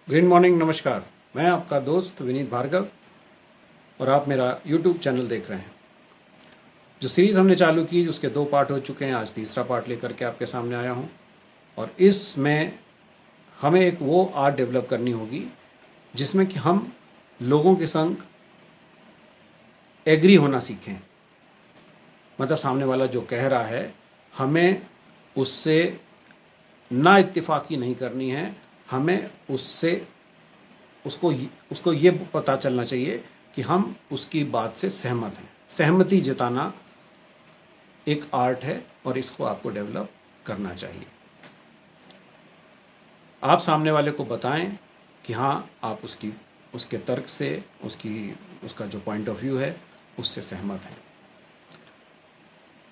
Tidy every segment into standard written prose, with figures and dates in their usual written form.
Good morning, नमस्कार। मैं आपका दोस्त विनीत भार्गव और आप मेरा यूट्यूब चैनल देख रहे हैं। जो सीरीज़ हमने चालू की उसके 2 पार्ट हो चुके हैं। आज तीसरा पार्ट लेकर के आपके सामने आया हूँ और इसमें हमें एक वो आर्ट डेवलप करनी होगी जिसमें कि हम लोगों के संग एग्री होना सीखें। मतलब सामने वाला जो कह रहा है हमें उससे ना इत्तेफाकी नहीं करनी है, हमें उससे उसको उसको ये पता चलना चाहिए कि हम उसकी बात से सहमत हैं। सहमति जताना एक आर्ट है और इसको आपको डेवलप करना चाहिए। आप सामने वाले को बताएं कि हाँ, आप उसके तर्क से, उसका जो पॉइंट ऑफ व्यू है उससे सहमत हैं।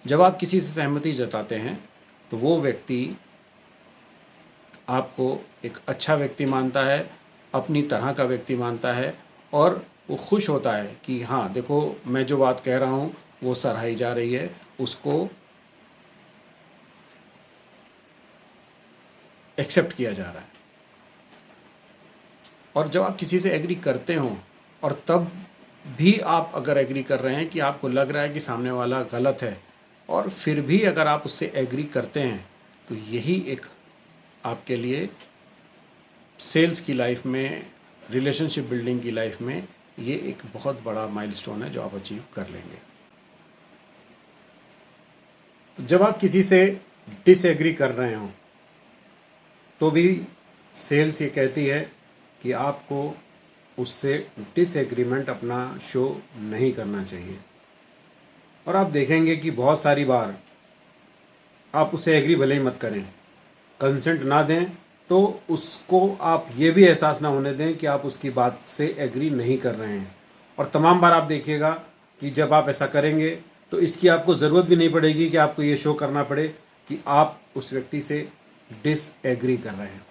जब आप किसी से सहमति जताते हैं तो वो व्यक्ति आपको एक अच्छा व्यक्ति मानता है, अपनी तरह का व्यक्ति मानता है और वो खुश होता है कि हाँ देखो, मैं जो बात कह रहा हूँ वो सराही जा रही है, उसको एक्सेप्ट किया जा रहा है। और जब आप किसी से एग्री करते हो और तब भी आप अगर एग्री कर रहे हैं कि आपको लग रहा है कि सामने वाला गलत है और फिर भी अगर आप उससे एग्री करते हैं तो यही एक आपके लिए सेल्स की लाइफ में, रिलेशनशिप बिल्डिंग की लाइफ में ये एक बहुत बड़ा माइलस्टोन है जो आप अचीव कर लेंगे। तो जब आप किसी से डिसएग्री कर रहे हो तो भी सेल्स ये कहती है कि आपको उससे डिसएग्रीमेंट अपना शो नहीं करना चाहिए। और आप देखेंगे कि बहुत सारी बार आप उससे एग्री भले ही मत करें, कंसेंट ना दें, तो उसको आप ये भी एहसास ना होने दें कि आप उसकी बात से एग्री नहीं कर रहे हैं। और तमाम बार आप देखिएगा कि जब आप ऐसा करेंगे तो इसकी आपको ज़रूरत भी नहीं पड़ेगी कि आपको ये शो करना पड़े कि आप उस व्यक्ति से डिसएग्री कर रहे हैं।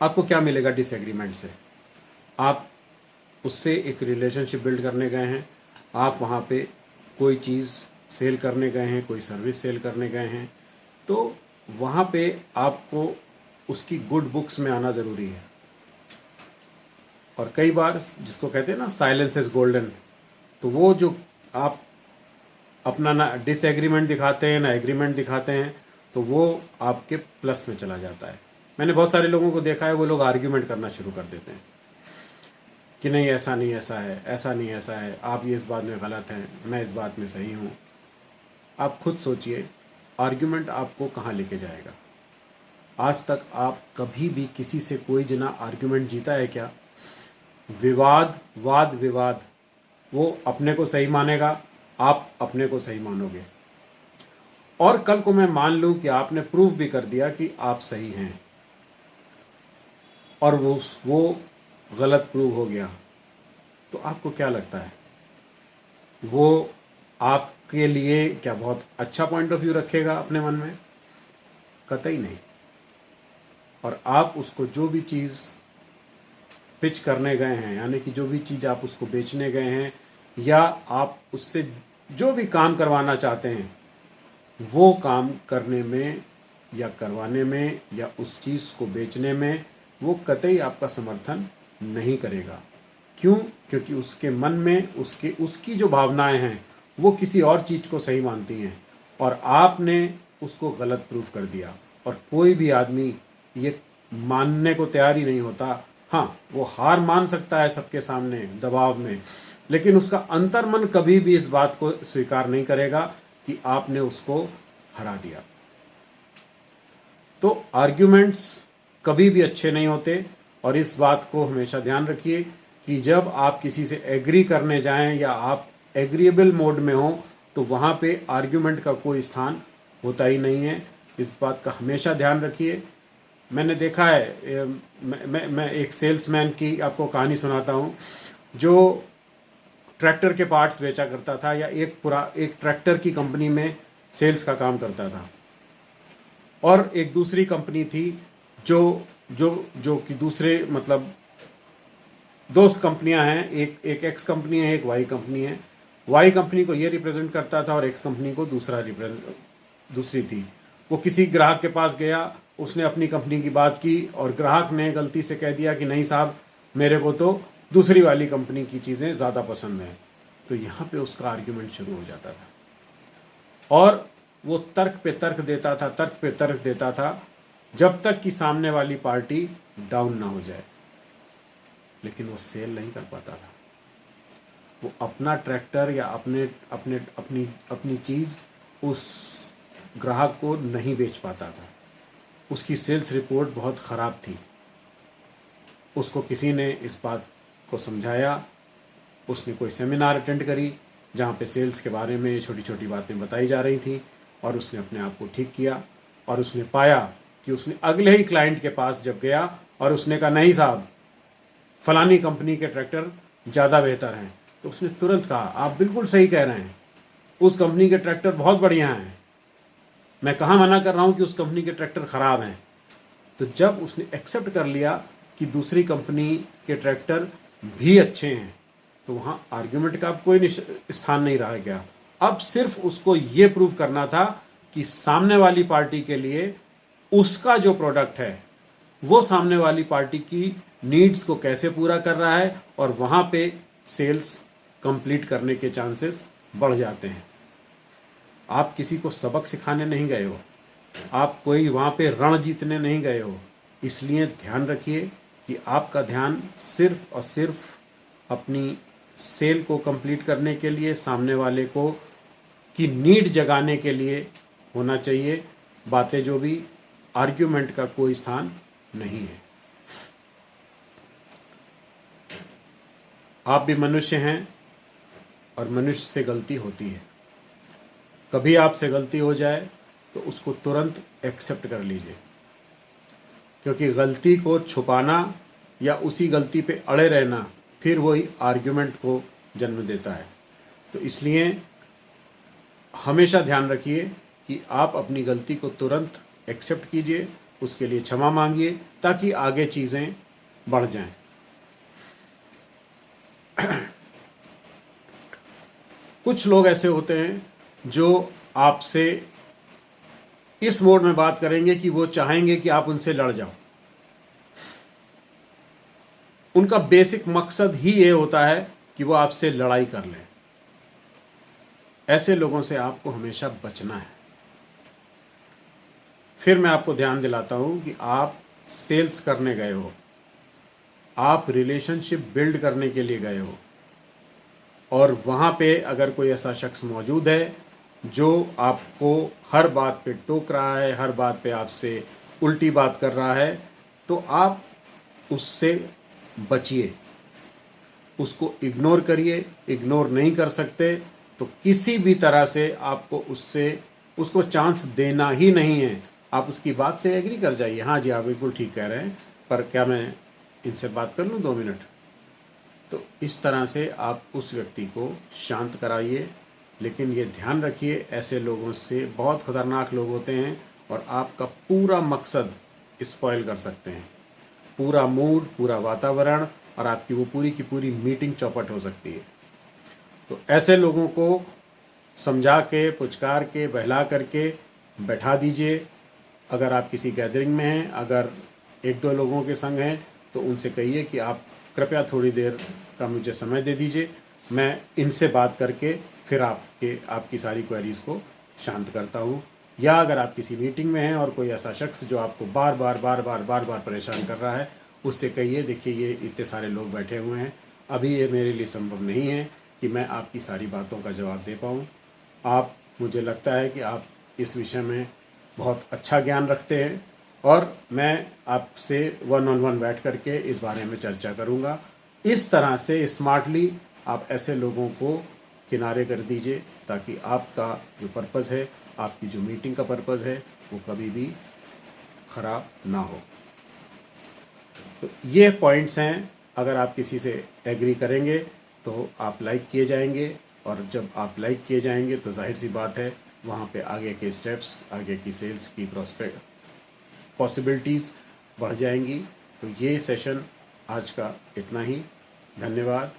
आपको क्या मिलेगा डिसएग्रीमेंट से? आप उससे एक रिलेशनशिप बिल्ड करने गए हैं, आप वहाँ पे कोई चीज़ सेल करने गए हैं, कोई सर्विस सेल करने गए हैं, तो वहाँ पे आपको उसकी गुड बुक्स में आना ज़रूरी है। और कई बार जिसको कहते हैं ना साइलेंस इज़ गोल्डन, तो वो जो आप अपना ना डिसएग्रीमेंट दिखाते हैं ना एग्रीमेंट दिखाते हैं तो वो आपके प्लस में चला जाता है। मैंने बहुत सारे लोगों को देखा है, वो लोग आर्ग्यूमेंट करना शुरू कर देते हैं कि नहीं ऐसा नहीं ऐसा है, ऐसा नहीं ऐसा है, आप ये इस बात में गलत हैं, मैं इस बात में सही हूँ। आप खुद सोचिए, आर्ग्यूमेंट आपको कहाँ लेके जाएगा? आज तक आप कभी भी किसी से कोई जना आर्ग्यूमेंट जीता है क्या? विवाद, वाद विवाद, वो अपने को सही मानेगा, आप अपने को सही मानोगे। और कल को मैं मान लूँ कि आपने प्रूव भी कर दिया कि आप सही हैं और वो गलत प्रूव हो गया, तो आपको क्या लगता है? वो आपके लिए क्या बहुत अच्छा पॉइंट ऑफ व्यू रखेगा अपने मन में? कतई नहीं। और आप उसको जो भी चीज़ पिच करने गए हैं, यानी कि जो भी चीज़ आप उसको बेचने गए हैं या आप उससे जो भी काम करवाना चाहते हैं, वो काम करने में या करवाने में या उस चीज़ को बेचने में वो कतई आपका समर्थन नहीं करेगा। क्यों? क्योंकि उसके मन में उसकी जो भावनाएं हैं वो किसी और चीज़ को सही मानती हैं और आपने उसको गलत प्रूफ कर दिया। और कोई भी आदमी ये मानने को तैयार ही नहीं होता। हाँ, वो हार मान सकता है सबके सामने दबाव में, लेकिन उसका अंतर्मन कभी भी इस बात को स्वीकार नहीं करेगा कि आपने उसको हरा दिया। तो आर्ग्यूमेंट्स कभी भी अच्छे नहीं होते और इस बात को हमेशा ध्यान रखिए कि जब आप किसी से एग्री करने जाएं या आप एग्रीएबल मोड में हो तो वहाँ पे आर्ग्यूमेंट का कोई स्थान होता ही नहीं है। इस बात का हमेशा ध्यान रखिए। मैंने देखा है, मैं एक सेल्समैन की आपको कहानी सुनाता हूँ जो ट्रैक्टर के पार्ट्स बेचा करता था या एक ट्रैक्टर की कंपनी में सेल्स का काम करता था। और एक दूसरी कंपनी थी जो जो जो कि दूसरे मतलब दो कंपनियां हैं, एक एक्स कंपनी है, एक वाई कंपनी है। वाई कंपनी को ये रिप्रेजेंट करता था और एक्स कंपनी को दूसरी थी। वो किसी ग्राहक के पास गया उसने अपनी कंपनी की बात की और ग्राहक ने गलती से कह दिया कि नहीं साहब, मेरे को तो दूसरी वाली कंपनी की चीज़ें ज़्यादा पसंद हैं, तो यहाँ पे उसका आर्ग्यूमेंट शुरू हो जाता था और वो तर्क पे तर्क देता था, तर्क पे तर्क देता था, जब तक कि सामने वाली पार्टी डाउन ना हो जाए। लेकिन वो सेल नहीं कर पाता था। वो अपना ट्रैक्टर या अपने अपने अपनी अपनी चीज़ उस ग्राहक को नहीं बेच पाता था। उसकी सेल्स रिपोर्ट बहुत ख़राब थी। उसको किसी ने इस बात को समझाया, उसने कोई सेमिनार अटेंड करी जहाँ पे सेल्स के बारे में छोटी छोटी बातें बताई जा रही थी और उसने अपने आप को ठीक किया और उसने पाया कि उसने अगले ही क्लाइंट के पास जब गया और उसने कहा नहीं साहब, फलानी कंपनी के ट्रैक्टर ज़्यादा बेहतर हैं, तो उसने तुरंत कहा आप बिल्कुल सही कह रहे हैं, उस कंपनी के ट्रैक्टर बहुत बढ़िया हैं, मैं कहाँ मना कर रहा हूँ कि उस कंपनी के ट्रैक्टर ख़राब हैं। तो जब उसने एक्सेप्ट कर लिया कि दूसरी कंपनी के ट्रैक्टर भी अच्छे हैं, तो वहाँ आर्ग्यूमेंट का अब कोई स्थान नहीं रह गया। अब सिर्फ उसको ये प्रूव करना था कि सामने वाली पार्टी के लिए उसका जो प्रोडक्ट है वो सामने वाली पार्टी की नीड्स को कैसे पूरा कर रहा है, और वहाँ पे सेल्स कंप्लीट करने के चांसेस बढ़ जाते हैं। आप किसी को सबक सिखाने नहीं गए हो, आप कोई वहाँ पे रण जीतने नहीं गए हो। इसलिए ध्यान रखिए कि आपका ध्यान सिर्फ और सिर्फ अपनी सेल को कंप्लीट करने के लिए, सामने वाले को की नीड जगाने के लिए होना चाहिए। बातें जो भी, आर्ग्यूमेंट का कोई स्थान नहीं है। आप भी मनुष्य हैं और मनुष्य से गलती होती है। कभी आपसे गलती हो जाए तो उसको तुरंत एक्सेप्ट कर लीजिए, क्योंकि गलती को छुपाना या उसी गलती पे अड़े रहना फिर वही आर्ग्यूमेंट को जन्म देता है। तो इसलिए हमेशा ध्यान रखिए कि आप अपनी गलती को तुरंत एक्सेप्ट कीजिए, उसके लिए क्षमा मांगिए, ताकि आगे चीज़ें बढ़ जाएं। कुछ लोग ऐसे होते हैं जो आपसे इस मोड में बात करेंगे कि वो चाहेंगे कि आप उनसे लड़ जाओ। उनका बेसिक मकसद ही ये होता है कि वो आपसे लड़ाई कर लें। ऐसे लोगों से आपको हमेशा बचना है। फिर मैं आपको ध्यान दिलाता हूँ कि आप सेल्स करने गए हो, आप रिलेशनशिप बिल्ड करने के लिए गए हो, और वहाँ पे अगर कोई ऐसा शख्स मौजूद है जो आपको हर बात पे टोक रहा है, हर बात पे आपसे उल्टी बात कर रहा है, तो आप उससे बचिए, उसको इग्नोर करिए। इग्नोर नहीं कर सकते तो किसी भी तरह से आपको उसको चांस देना ही नहीं है। आप उसकी बात से एग्री कर जाइए, हाँ जी आप बिल्कुल ठीक कह रहे हैं, पर क्या मैं इनसे बात कर लूँ 2 मिनट। तो इस तरह से आप उस व्यक्ति को शांत कराइए। लेकिन ये ध्यान रखिए, ऐसे लोगों से बहुत ख़तरनाक लोग होते हैं और आपका पूरा मकसद स्पॉइल कर सकते हैं, पूरा मूड, पूरा वातावरण, और आपकी वो पूरी की पूरी मीटिंग चौपट हो सकती है। तो ऐसे लोगों को समझा के, पुचकार के, बहला करके बैठा दीजिए। अगर आप किसी गैदरिंग में हैं, अगर 1-2 लोगों के संग हैं, तो उनसे कहिए कि आप कृपया थोड़ी देर का मुझे समय दे दीजिए, मैं इनसे बात करके फिर आपकी सारी क्वेरीज़ को शांत करता हूँ। या अगर आप किसी मीटिंग में हैं और कोई ऐसा शख्स जो आपको बार बार परेशान कर रहा है, उससे कहिए देखिए ये इतने सारे लोग बैठे हुए हैं, अभी ये मेरे लिए संभव नहीं है कि मैं आपकी सारी बातों का जवाब दे पाऊँ। मुझे लगता है कि आप इस विषय में बहुत अच्छा ज्ञान रखते हैं और मैं आपसे 1-on-1 बैठ करके इस बारे में चर्चा करूँगा। इस तरह से स्मार्टली आप ऐसे लोगों को किनारे कर दीजिए, ताकि आपका जो पर्पज़ है, आपकी जो मीटिंग का पर्पज़ है, वो कभी भी ख़राब ना हो। तो ये पॉइंट्स हैं, अगर आप किसी से एग्री करेंगे तो आप लाइक किए जाएंगे, और जब आप लाइक किए जाएंगे तो जाहिर सी बात है वहाँ पे आगे के स्टेप्स, आगे की सेल्स की पॉसिबिलिटीज़ बढ़ जाएंगी। तो ये सेशन आज का इतना ही। धन्यवाद।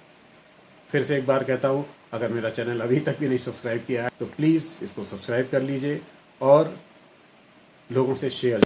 फिर से एक बार कहता हूँ, अगर मेरा चैनल अभी तक भी नहीं सब्सक्राइब किया है तो प्लीज़ इसको सब्सक्राइब कर लीजिए और लोगों से शेयर